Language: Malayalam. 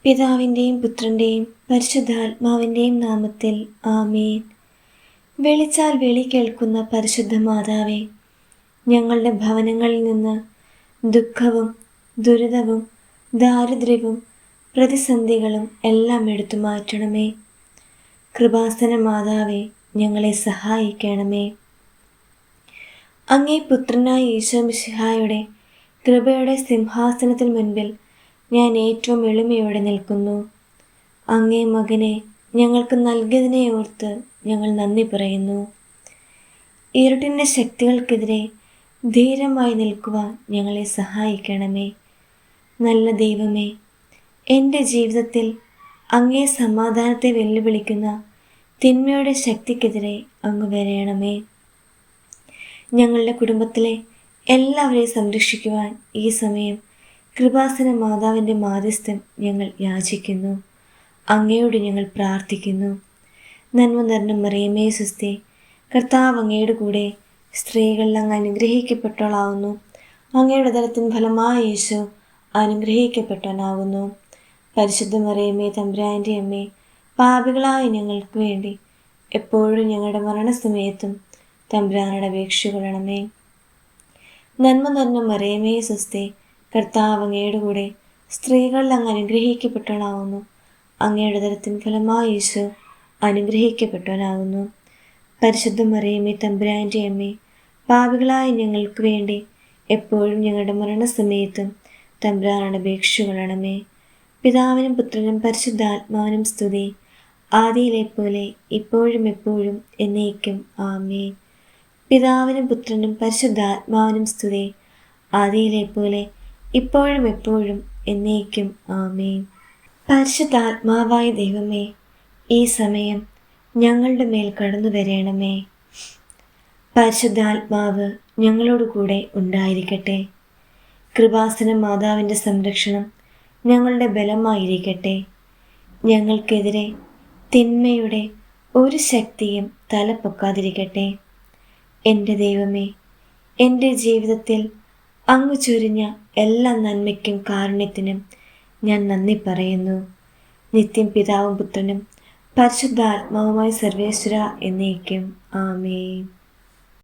പിതാവിൻ്റെയും പുത്രൻ്റെയും പരിശുദ്ധാത്മാവിൻ്റെയും നാമത്തിൽ ആമേൻ. വിളിച്ചാൽ വിളി കേൾക്കുന്ന പരിശുദ്ധ മാതാവേ, ഞങ്ങളുടെ ഭവനങ്ങളിൽ നിന്ന് ദുഃഖവും ദുരിതവും ദാരിദ്ര്യവും പ്രതിസന്ധികളും എല്ലാം എടുത്തു മാറ്റണമേ. കൃപാസന മാതാവേ, ഞങ്ങളെ സഹായിക്കണമേ. അങ്ങേ പുത്രനായ ഈശോ മിശിഹായുടെ കൃപയുടെ സിംഹാസനത്തിന് മുൻപിൽ ഞാൻ ഏറ്റവും എളിമയോടെ നിൽക്കുന്നു. അങ്ങേ മകനെ ഞങ്ങൾക്ക് നൽകിയതിനെ ഓർത്ത് ഞങ്ങൾ നന്ദി പറയുന്നു. ഇരുട്ടിൻ്റെ ശക്തികൾക്കെതിരെ ധീരമായി നിൽക്കുവാൻ ഞങ്ങളെ സഹായിക്കണമേ. നല്ല ദൈവമേ, എൻ്റെ ജീവിതത്തിൽ അങ്ങേ സമാധാനത്തെ വെല്ലുവിളിക്കുന്ന തിന്മയുടെ ശക്തിക്കെതിരെ അങ്ങ് വരയണമേ. ഞങ്ങളുടെ കുടുംബത്തിലെ എല്ലാവരെയും സംരക്ഷിക്കുവാൻ ഈ സമയം കൃപാസന മാതാവിൻ്റെ മാധ്യസ്ഥം ഞങ്ങൾ യാചിക്കുന്നു. അങ്ങയോട് ഞങ്ങൾ പ്രാർത്ഥിക്കുന്നു. നന്മ നിറഞ്ഞ മറിയമേ സുസ്തേ, കർത്താവ് അങ്ങയുടെ കൂടെ സ്ത്രീകളിൽ അങ്ങ് അനുഗ്രഹിക്കപ്പെട്ടവളാവുന്നു. അങ്ങയുടെ ഉദരത്തിൻ ഫലമായ യേശു അനുഗ്രഹിക്കപ്പെട്ടവനാകുന്നു. പരിശുദ്ധ മറിയമേ തമ്പുരാൻ്റെ അമ്മേ, പാപികളായ ഞങ്ങൾക്ക് വേണ്ടി എപ്പോഴും ഞങ്ങളുടെ മരണസമയത്തും തമ്പുരാനോട് അപേക്ഷിച്ചുകൊള്ളണമേ. നന്മ നിറഞ്ഞ മറിയമേ സുസ്തേ, കർത്താവ് അങ്ങയുടെ കൂടെ സ്ത്രീകളിൽ അങ്ങ് അനുഗ്രഹിക്കപ്പെട്ടവളാവുന്നു. അങ്ങയുടെ ഉദരത്തിൻ ഫലമായ യേശു അനുഗ്രഹിക്കപ്പെട്ടവനാകുന്നു. പരിശുദ്ധ മറിയമേ തമ്പുരാൻ്റെ അമ്മേ, പാപികളായ ഞങ്ങൾക്ക് വേണ്ടി എപ്പോഴും ഞങ്ങളുടെ മരണസമയത്തും തമ്പുരാനോട് അപേക്ഷിച്ചുകൊള്ളണമേ. പിതാവിനും പുത്രനും പരിശുദ്ധാത്മാവിനും സ്തുതി, ആദിയിലെ പോലെ ഇപ്പോഴും എപ്പോഴും എന്നേക്കും ആമേൻ. പിതാവിനും പുത്രനും പരിശുദ്ധാത്മാവിനും സ്തുതി, ആദിയിലെ പോലെ ഇപ്പോഴും എപ്പോഴും എന്നേക്കും ആമേൻ. പരിശുദ്ധാത്മാവായ ദൈവമേ, ഈ സമയം ഞങ്ങളുടെ മേൽ കടന്നു വരേണമേ. പരിശുദ്ധാത്മാവ് ഞങ്ങളോട് കൂടെ ഉണ്ടായിരിക്കട്ടെ. കൃപാസന മാതാവിൻ്റെ സംരക്ഷണം ഞങ്ങളുടെ ബലമായിരിക്കട്ടെ. ഞങ്ങൾക്കെതിരെ തിന്മയുടെ ഒരു ശക്തിയും തലപ്പൊക്കാതിരിക്കട്ടെ. എൻ്റെ ദൈവമേ, എൻ്റെ ജീവിതത്തിൽ അങ്ങ് ചൊരിഞ്ഞ എല്ലാ നന്മയ്ക്കും കാരുണ്യത്തിനും ഞാൻ നന്ദി പറയുന്നു. നിത്യം പിതാവും പുത്രനും പരിശുദ്ധാത്മാവുമായ സർവേശ്വര എന്നേക്കും ആമേൻ.